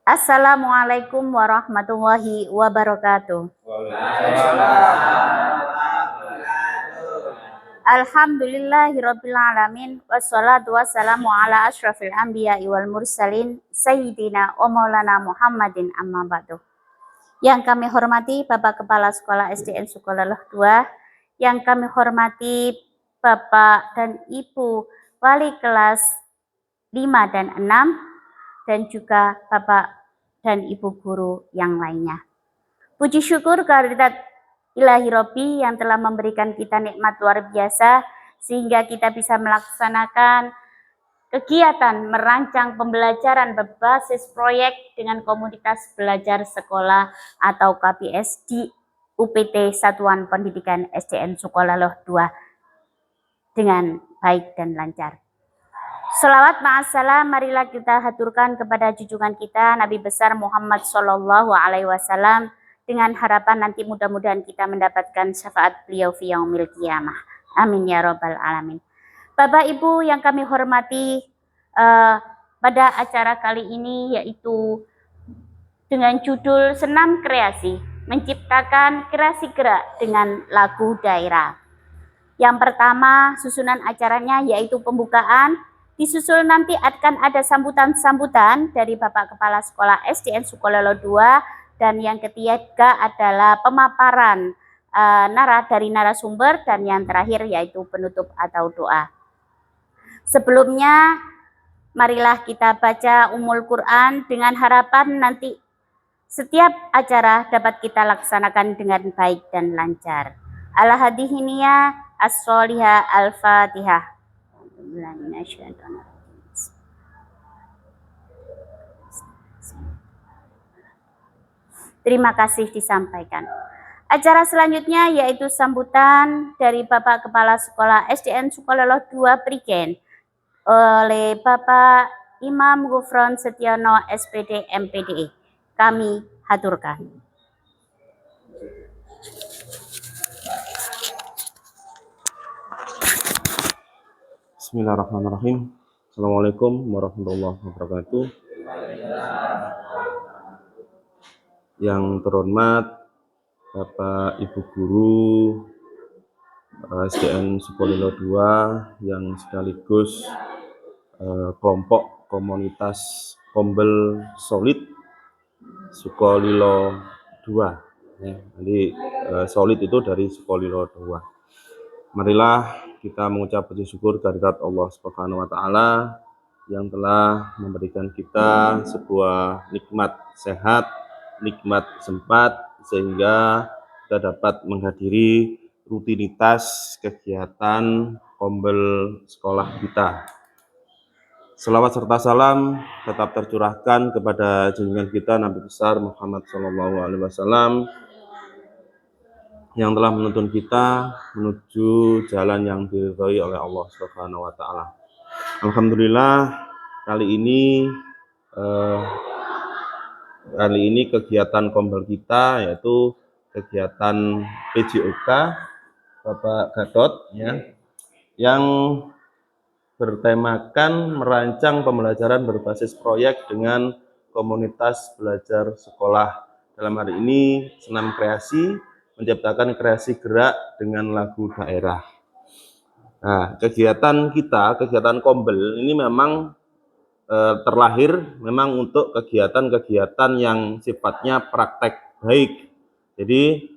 Assalamualaikum warahmatullahi wabarakatuh. Alhamdulillahirabbil alamin wassalatu wassalamu ala asyrafil anbiya'i wal mursalin sayyidina wa maulana Muhammadin amma ba'du. Yang kami hormati Bapak Kepala Sekolah SDN Sukolilo 2, yang kami hormati Bapak dan Ibu Wali kelas 5 dan 6, dan juga Bapak dan Ibu guru yang lainnya. Puji syukur kehadirat Ilahi Robbi yang telah memberikan kita nikmat luar biasa sehingga kita bisa melaksanakan kegiatan merancang pembelajaran berbasis proyek dengan komunitas belajar sekolah atau KBS di UPT Satuan Pendidikan SDN Sukolilo 2 dengan baik dan lancar. Selawat ma'assalam, marilah kita haturkan kepada junjungan kita Nabi besar Muhammad Sallallahu Alaihi Wasallam dengan harapan nanti mudah-mudahan kita mendapatkan syafaat beliau fi yaumil qiyamah. Amin ya robbal alamin. Bapak Ibu yang kami hormati, pada acara kali ini yaitu dengan judul Senam Kreasi, menciptakan kreasi gerak dengan lagu daerah. Yang pertama susunan acaranya yaitu pembukaan, disusul nanti akan ada sambutan-sambutan dari Bapak Kepala Sekolah SDN Sukolilo 2, dan yang ketiga adalah pemaparan dari narasumber, dan yang terakhir yaitu penutup atau doa. Sebelumnya marilah kita baca Ummul Quran dengan harapan nanti setiap acara dapat kita laksanakan dengan baik dan lancar. Al-Hadihiniyah As-Solihah Al-Fatihah. Terima kasih disampaikan. Acara selanjutnya yaitu sambutan dari Bapak Kepala Sekolah SDN Sukolilo 2 Prigen oleh Bapak Imam Gufron Setiono SPD MPDI. Kami haturkan. Bismillahirrahmanirrahim. Assalamualaikum warahmatullahi wabarakatuh. Yang terhormat Bapak Ibu Guru SDN Sukolilo 2 yang sekaligus kelompok komunitas Kombel Solid Sukolilo 2. Jadi solid itu dari Sukolilo 2. Marilah kita mengucap puji syukur kehadirat Allah Subhanahu wa taala yang telah memberikan kita sebuah nikmat sehat, nikmat sempat sehingga kita dapat menghadiri rutinitas kegiatan kombel sekolah kita. Selawat serta salam tetap tercurahkan kepada junjungan kita Nabi besar Muhammad Sallallahu Alaihi Wasallam yang telah menuntun kita menuju jalan yang diridhoi oleh Allah Subhanahu wa taala. Alhamdulillah kali ini kegiatan kombel kita yaitu kegiatan PJOK Bapak Gatot yang bertemakan merancang pembelajaran berbasis proyek dengan komunitas belajar sekolah. Dalam hari ini senam kreasi, menciptakan kreasi gerak dengan lagu daerah. Nah, kegiatan kombel ini memang terlahir memang untuk kegiatan-kegiatan yang sifatnya praktek baik. Jadi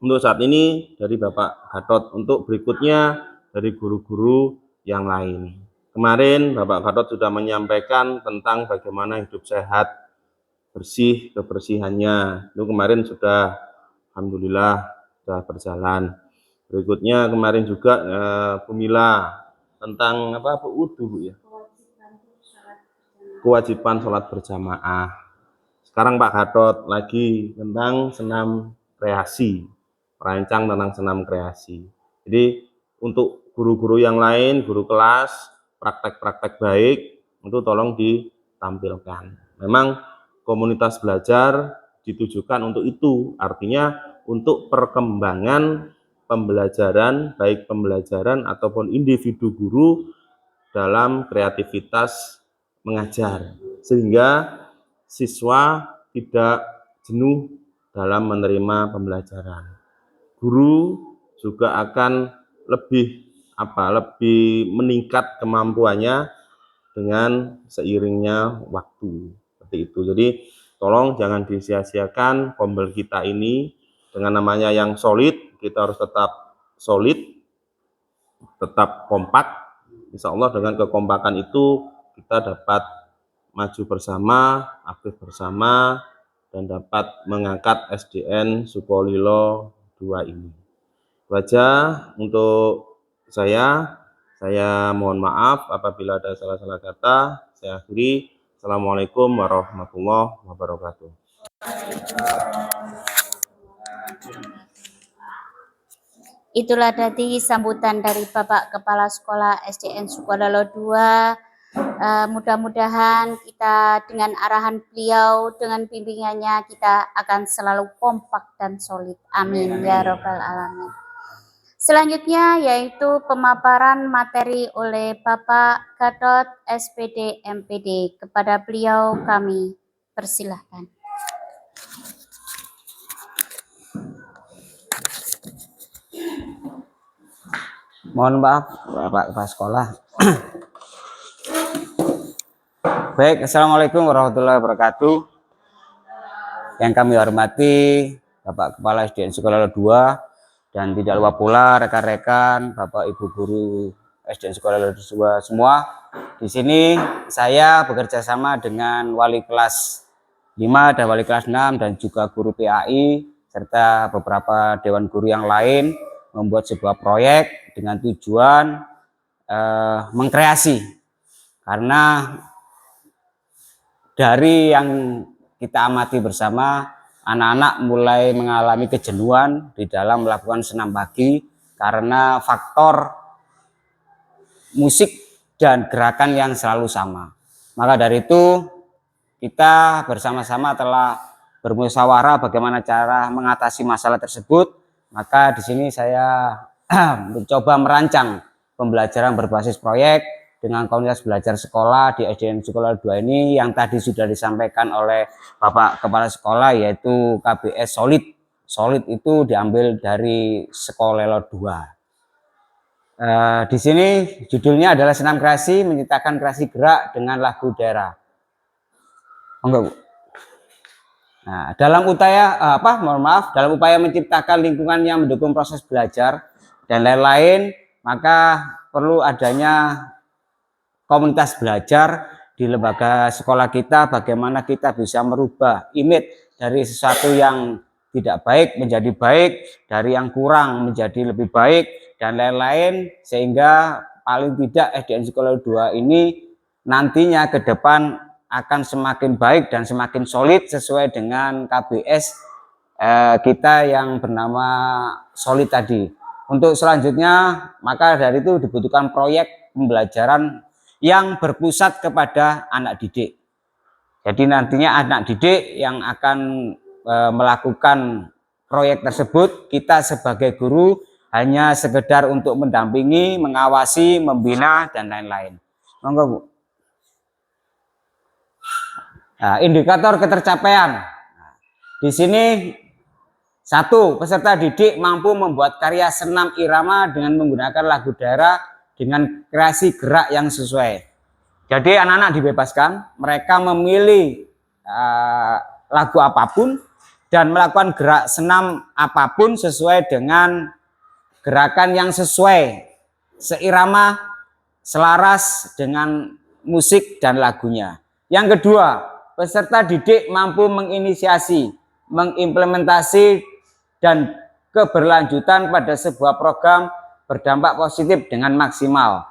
untuk saat ini dari Bapak Gatot, untuk berikutnya dari guru-guru yang lain. Kemarin Bapak Gatot sudah menyampaikan tentang bagaimana hidup sehat, bersih, kebersihannya. Itu kemarin sudah alhamdulillah sudah berjalan. Berikutnya kemarin juga Bumila tentang apa wudu ya. Kewajiban sholat berjamaah. Sekarang Pak Gatot lagi tentang senam kreasi, merancang tentang senam kreasi. Jadi untuk guru-guru yang lain, guru kelas, praktek-praktek baik itu tolong ditampilkan. Memang komunitas belajar ditujukan untuk itu, artinya untuk perkembangan pembelajaran, baik pembelajaran ataupun individu guru dalam kreativitas mengajar, sehingga siswa tidak jenuh dalam menerima pembelajaran. Guru juga akan lebih meningkat kemampuannya dengan seiringnya waktu. Seperti itu. Jadi tolong jangan disia-siakan Kombel kita ini dengan namanya yang solid. Kita harus tetap solid, tetap kompak. Insya Allah dengan kekompakan itu kita dapat maju bersama, aktif bersama, dan dapat mengangkat SDN Sukolilo 2 ini. Wajah untuk saya mohon maaf apabila ada salah-salah kata. Saya akhiri. Assalamualaikum warahmatullahi wabarakatuh. Itulah tadi sambutan dari Bapak Kepala Sekolah SDN Sukolilo 2. Mudah-mudahan kita dengan arahan beliau, dengan bimbingannya, kita akan selalu kompak dan solid. Amin ya Rabbal Alamin. Selanjutnya yaitu pemaparan materi oleh Bapak Gatot SPD MPD. Kepada beliau kami persilahkan. Mohon maaf Bapak Kepala Sekolah. Baik, Assalamualaikum warahmatullahi wabarakatuh. Yang kami hormati Bapak Kepala SDN Sukolilo 2 dan tidak lupa pula rekan-rekan Bapak Ibu guru SDN Sukolilo 2 semua. Di sini saya bekerja sama dengan wali kelas 5 dan wali kelas 6 dan juga guru PAI serta beberapa dewan guru yang lain membuat sebuah proyek dengan tujuan mengkreasi, karena dari yang kita amati bersama, anak-anak mulai mengalami kejenuhan di dalam melakukan senam pagi karena faktor musik dan gerakan yang selalu sama. Maka dari itu kita bersama-sama telah bermusyawarah bagaimana cara mengatasi masalah tersebut. Maka di sini saya mencoba merancang pembelajaran berbasis proyek dengan komunitas belajar sekolah di SDN Sukolilo 2 ini yang tadi sudah disampaikan oleh Bapak Kepala Sekolah, yaitu KBS Solid. Solid itu diambil dari Sukolilo 2. Di sini judulnya adalah senam kreasi menciptakan kreasi gerak dengan lagu daerah. Enggak, Bu. Nah, dalam dalam upaya menciptakan lingkungan yang mendukung proses belajar dan lain-lain, maka perlu adanya komunitas belajar di lembaga sekolah kita, bagaimana kita bisa merubah image dari sesuatu yang tidak baik menjadi baik, dari yang kurang menjadi lebih baik, dan lain-lain, sehingga paling tidak SDN Sukolilo 2 ini nantinya ke depan akan semakin baik dan semakin solid sesuai dengan KBS kita yang bernama Solid tadi. Untuk selanjutnya, maka dari itu dibutuhkan proyek pembelajaran yang berpusat kepada anak didik. Jadi nantinya anak didik yang akan melakukan proyek tersebut, kita sebagai guru hanya sekedar untuk mendampingi, mengawasi, membina, dan lain-lain. Monggo, Bu. Nah, indikator ketercapaian. Di sini 1, peserta didik mampu membuat karya senam irama dengan menggunakan lagu daerah dengan kreasi gerak yang sesuai. Jadi anak-anak dibebaskan, mereka memilih lagu apapun dan melakukan gerak senam apapun sesuai dengan gerakan yang sesuai, seirama, selaras dengan musik dan lagunya. Yang kedua, peserta didik mampu menginisiasi, mengimplementasi, dan keberlanjutan pada sebuah program berdampak positif dengan maksimal.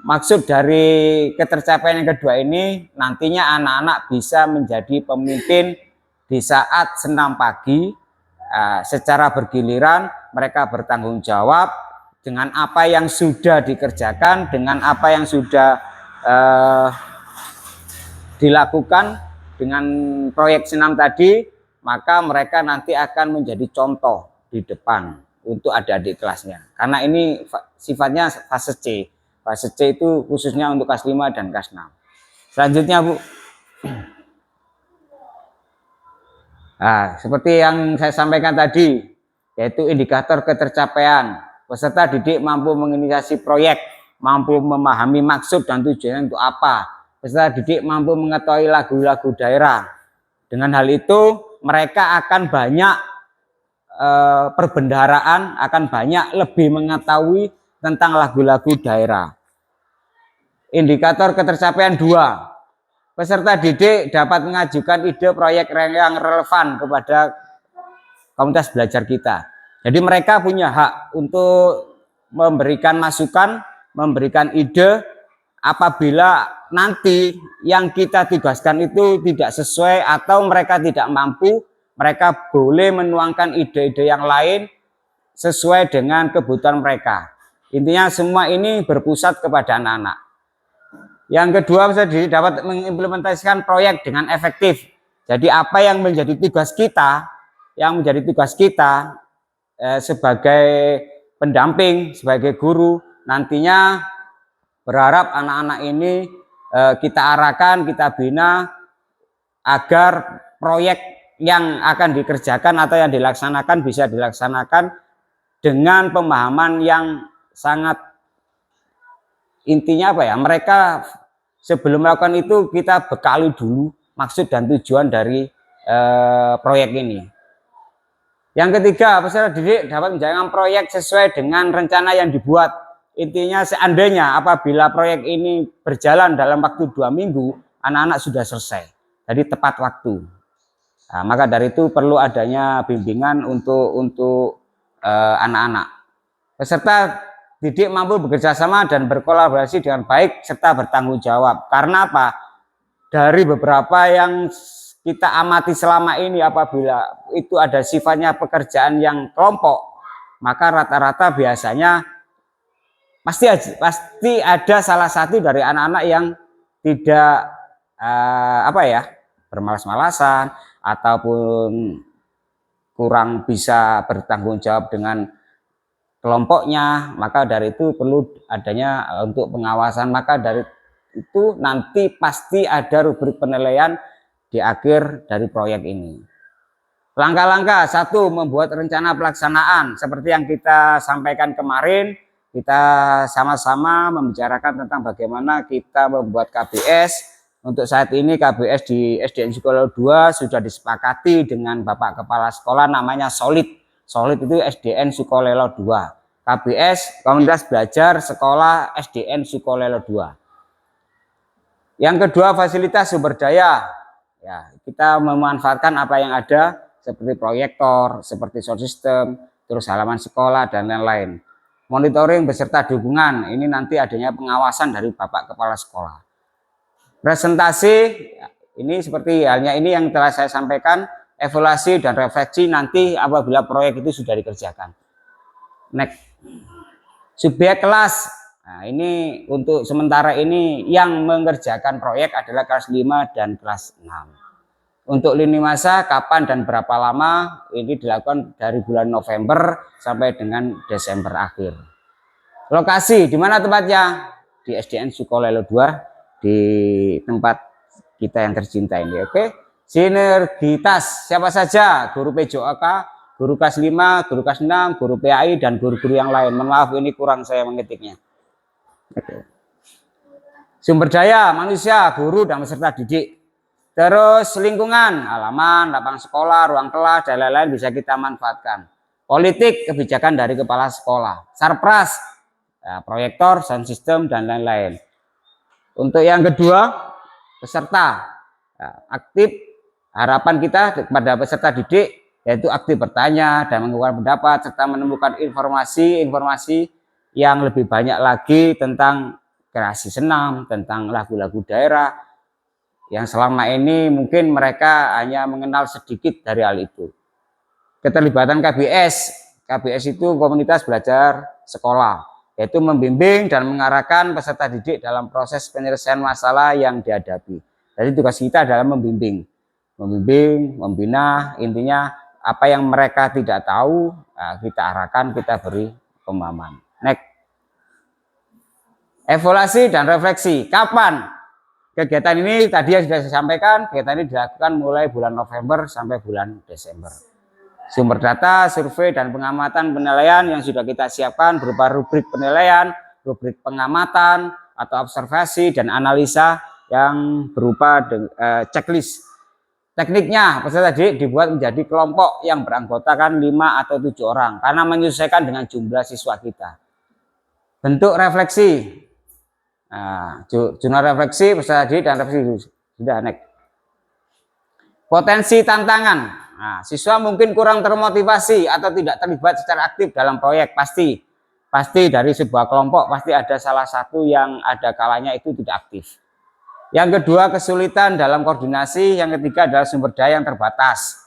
Maksud dari ketercapaian yang kedua ini, nantinya anak-anak bisa menjadi pemimpin di saat senam pagi. Secara bergiliran mereka bertanggung jawab dengan apa yang sudah dikerjakan, dengan apa yang sudah dilakukan dengan proyek senam tadi, maka mereka nanti akan menjadi contoh di depan untuk adik-adik kelasnya. Karena ini sifatnya fase C. Fase C itu khususnya untuk kelas 5 dan kelas 6. Selanjutnya, Bu. Nah, seperti yang saya sampaikan tadi, yaitu indikator ketercapaian. Peserta didik mampu menginisiasi proyek, mampu memahami maksud dan tujuannya untuk apa. Peserta didik mampu mengetahui lagu-lagu daerah. Dengan hal itu, mereka akan banyak perbendaharaan, akan banyak lebih mengetahui tentang lagu-lagu daerah. Indikator ketercapaian 2. Peserta didik dapat mengajukan ide proyek yang relevan kepada komunitas belajar kita. Jadi mereka punya hak untuk memberikan masukan, memberikan ide apabila nanti yang kita tugaskan itu tidak sesuai atau mereka tidak mampu, mereka boleh menuangkan ide-ide yang lain sesuai dengan kebutuhan mereka. Intinya semua ini berpusat kepada anak-anak. Yang kedua, peserta didik dapat mengimplementasikan proyek dengan efektif. Jadi apa yang menjadi tugas kita, sebagai pendamping, sebagai guru, nantinya berharap anak-anak ini kita arahkan, kita bina agar proyek yang akan dikerjakan atau yang dilaksanakan bisa dilaksanakan dengan pemahaman yang sangat, intinya apa ya, mereka sebelum melakukan itu kita bekali dulu maksud dan tujuan dari proyek ini. Yang ketiga, peserta didik dapat menjalankan proyek sesuai dengan rencana yang dibuat. Intinya seandainya apabila proyek ini berjalan dalam waktu 2 minggu, anak-anak sudah selesai. Jadi tepat waktu. Nah, maka dari itu perlu adanya bimbingan untuk anak-anak. Peserta didik mampu bekerja sama dan berkolaborasi dengan baik serta bertanggung jawab. Karena apa? Dari beberapa yang kita amati selama ini, apabila itu ada sifatnya pekerjaan yang kelompok, maka rata-rata biasanya pasti ada salah satu dari anak-anak yang tidak bermalas-malasan ataupun kurang bisa bertanggung jawab dengan kelompoknya. Maka dari itu perlu adanya untuk pengawasan. Maka dari itu nanti pasti ada rubrik penilaian di akhir dari proyek ini. Langkah-langkah: 1. Membuat rencana pelaksanaan. Seperti yang kita sampaikan kemarin, kita sama-sama membicarakan tentang bagaimana kita membuat KBS. Untuk saat ini KBS di SDN Sukolilo 2 sudah disepakati dengan Bapak Kepala Sekolah, namanya Solid. Solid itu SDN Sukolilo 2. KBS Komunitas Belajar Sekolah SDN Sukolilo 2. Yang kedua, fasilitas sumber daya. Ya, kita memanfaatkan apa yang ada seperti proyektor, seperti sound system, terus halaman sekolah dan lain-lain. Monitoring beserta dukungan, ini nanti adanya pengawasan dari Bapak Kepala Sekolah. Presentasi, ini seperti halnya ini yang telah saya sampaikan, evaluasi dan refleksi nanti apabila proyek itu sudah dikerjakan. Next. Subjek kelas. Nah, ini untuk sementara ini yang mengerjakan proyek adalah kelas 5 dan kelas 6. Untuk lini masa kapan dan berapa lama, ini dilakukan dari bulan November sampai dengan Desember akhir. Lokasi, di mana tempatnya? Di SDN Sukolilo 2, di tempat kita yang tercinta ini. Oke. Sinergitas, siapa saja? Guru PJOK, guru kelas 5, guru kelas 6, guru PAI, dan guru-guru yang lain. Mohon maaf, ini kurang saya mengetiknya. Sumber daya manusia, guru dan peserta didik. Terus lingkungan, halaman, lapangan sekolah, ruang kelas, dan lain-lain bisa kita manfaatkan. Politik, kebijakan dari kepala sekolah. Sarpras, ya, proyektor, sound system, dan lain-lain. Untuk yang kedua, peserta ya, aktif. Harapan kita kepada peserta didik yaitu aktif bertanya dan mengeluarkan pendapat serta menemukan informasi-informasi yang lebih banyak lagi tentang kreasi senam, tentang lagu-lagu daerah yang selama ini mungkin mereka hanya mengenal sedikit dari hal itu. Keterlibatan KBS. KBS itu komunitas belajar sekolah, yaitu membimbing dan mengarahkan peserta didik dalam proses penyelesaian masalah yang dihadapi. Jadi tugas kita adalah membimbing, membina, intinya apa yang mereka tidak tahu, kita arahkan, kita beri pemahaman. Next. Evaluasi dan refleksi. Kapan? kegiatan ini tadi yang sudah saya sampaikan, kegiatan ini dilakukan mulai bulan November sampai bulan Desember. Sumber data, survei, dan pengamatan penilaian yang sudah kita siapkan berupa rubrik penilaian, rubrik pengamatan, atau observasi, dan analisa yang berupa checklist. Tekniknya peserta didik dibuat menjadi kelompok yang beranggotakan 5 atau 7 orang karena menyesuaikan dengan jumlah siswa kita. Bentuk refleksi. Nah, jurnal refleksi peserta didik dan refleksi sudah next. Potensi tantangan. Nah, siswa mungkin kurang termotivasi atau tidak terlibat secara aktif dalam proyek, pasti dari sebuah kelompok pasti ada salah satu yang ada kalanya itu tidak aktif. Yang kedua, kesulitan dalam koordinasi. Yang ketiga adalah sumber daya yang terbatas.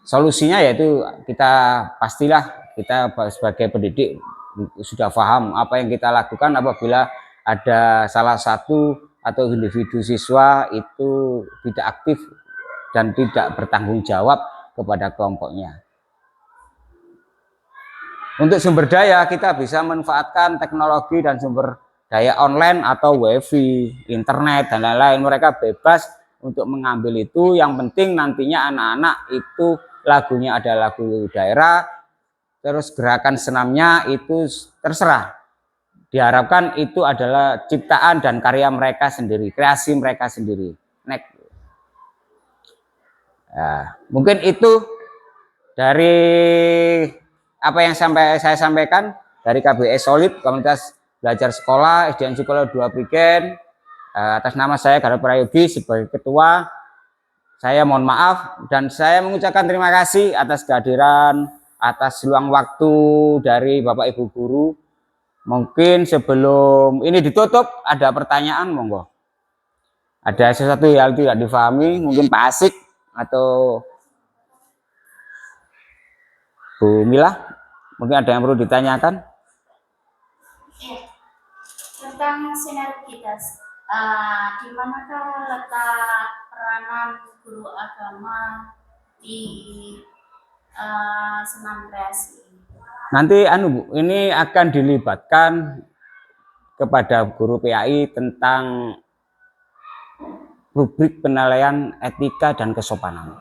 Solusinya yaitu pastilah kita sebagai pendidik sudah paham apa yang kita lakukan apabila ada salah satu atau individu siswa itu tidak aktif dan tidak bertanggung jawab kepada kelompoknya. Untuk sumber daya, kita bisa manfaatkan teknologi dan sumber daya online atau wifi, internet, dan lain-lain. Mereka bebas untuk mengambil itu. Yang penting nantinya anak-anak itu lagunya ada lagu daerah, terus gerakan senamnya itu terserah. Diharapkan itu adalah ciptaan dan karya mereka sendiri, kreasi mereka sendiri. Next. Nah, mungkin itu dari apa yang saya sampaikan dari KBS Solid, Komunitas Belajar Sekolah SDN Sekolah 2 Prigen. Atas nama saya Gatot Prayogi sebagai ketua, saya mohon maaf dan saya mengucapkan terima kasih atas kehadiran, atas luang waktu dari Bapak Ibu guru. Mungkin sebelum ini ditutup ada pertanyaan, monggo. Ada sesuatu yang tidak difahami, mungkin Pak Asik atau Bu Mila, mungkin ada yang perlu ditanyakan. Tentang sinergitas, di manakah letak peranan guru agama di senam kreasi? Nanti Bu, ini akan dilibatkan kepada guru PAI tentang rubrik penilaian etika dan kesopanan.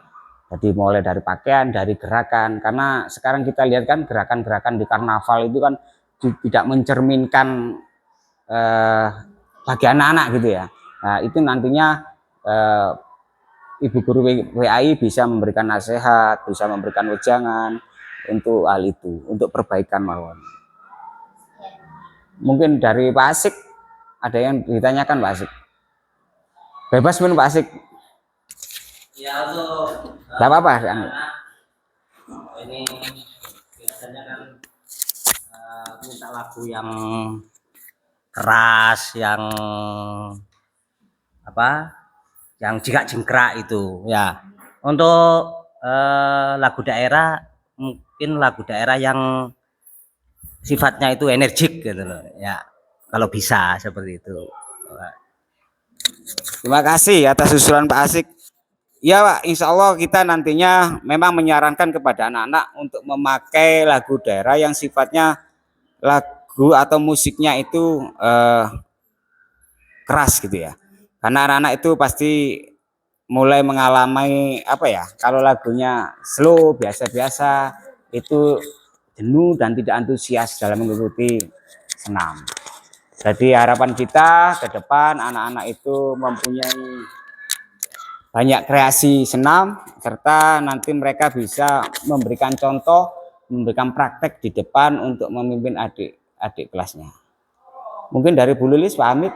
Jadi mulai dari pakaian, dari gerakan, karena sekarang kita lihat kan gerakan-gerakan di karnaval itu kan tidak mencerminkan bagi anak-anak gitu ya. Nah, itu nantinya Ibu guru PAI bisa memberikan nasihat, bisa memberikan wejangan untuk hal itu, untuk perbaikan mawon. Mungkin dari Pak Asik ada yang ditanyakan Pak Asik. Bebas pun Pak Asik. Ya, untuk Tidak apa-apa. Ini biasanya kan minta lagu yang keras, yang yang jingkrak itu ya. Untuk lagu daerah, mungkin lagu daerah yang sifatnya itu energik gitu loh ya, kalau bisa seperti itu. Terima kasih atas usulan Pak Asik. Ya Pak, insya Allah kita nantinya memang menyarankan kepada anak-anak untuk memakai lagu daerah yang sifatnya lagu atau musiknya itu keras gitu ya. Karena anak-anak itu pasti mulai mengalami kalau lagunya slow, biasa-biasa, itu jenuh dan tidak antusias dalam mengikuti senam. Jadi harapan kita ke depan anak-anak itu mempunyai banyak kreasi senam, serta nanti mereka bisa memberikan contoh, memberikan praktek di depan untuk memimpin adik-adik kelasnya. Mungkin dari Bu Lilis, Pak Amit,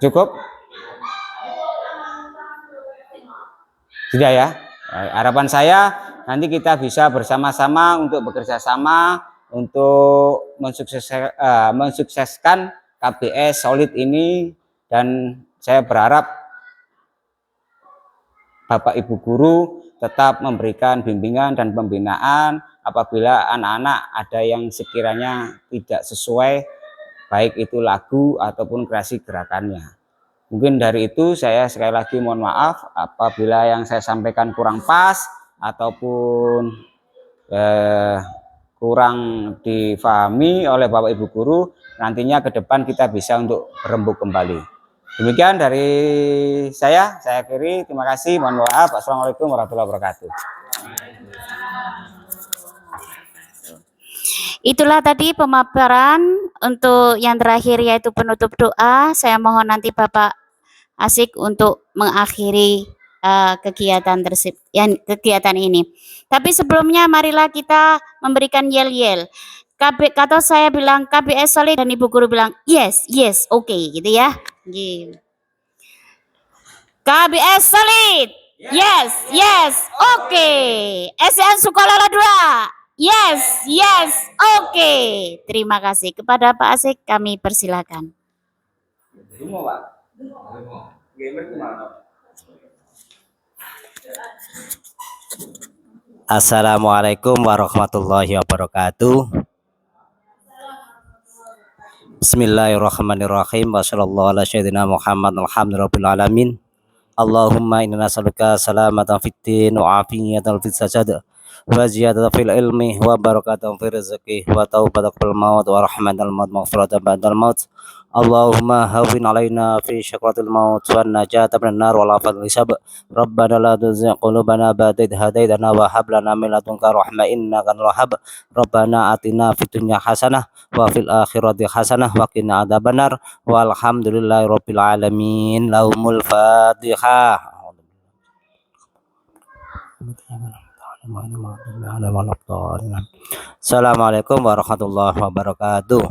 cukup? Tidak ya? Harapan saya nanti kita bisa bersama-sama untuk bekerja sama untuk mensukseskan KBS Solid ini, dan saya berharap Bapak Ibu guru tetap memberikan bimbingan dan pembinaan apabila anak-anak ada yang sekiranya tidak sesuai, baik itu lagu ataupun kreasi gerakannya. Mungkin dari itu saya sekali lagi mohon maaf apabila yang saya sampaikan kurang pas ataupun kurang difahami oleh Bapak Ibu guru, nantinya ke depan kita bisa untuk berembuk kembali. Demikian dari saya akhiri. Terima kasih, mohon maaf. Assalamualaikum warahmatullahi wabarakatuh. Itulah tadi pemaparan untuk yang terakhir yaitu penutup doa. Saya mohon nanti Bapak Asik untuk mengakhiri kegiatan ini. Tapi sebelumnya marilah kita memberikan yel-yel. Kata saya bilang KBS solid dan Ibu Guru bilang yes, yes, oke, gitu ya. Gitu. KBS solid. Yes, yes, oke. SN Sukolala 2. Yes, yes, oke. Terima kasih. Kepada Pak Asik kami persilakan. Assalamualaikum warahmatullahi wabarakatuh. Bismillahirrahmanirrahim. Wassallallahu ala sayyidina Muhammad alhamdulillahirabbil alamin. Allahumma inna nas'aluka salamatan fid din wa afiyatan fis jasad wa ziyadatan fil ilmi wa barakatan fil rizqi wa taubatan fil maut wa rahmatan maut maghfiratan ba'dal maut. Allahumma hawwin alaina fi syakratil maut wan najata minan nar wal afal hisab. Rabbana la tuzigh qulubana ba'da idh hadaytana wa hab lana min ladunka rahmah innaka antal wahhab. Rabbana atina fid dunya hasanah wa fil akhirati hasanah wa qina adzabannar. Walhamdulillahi rabbil alamin. Lahumul Fatihah. Assalamualaikum warahmatullahi wabarakatuh.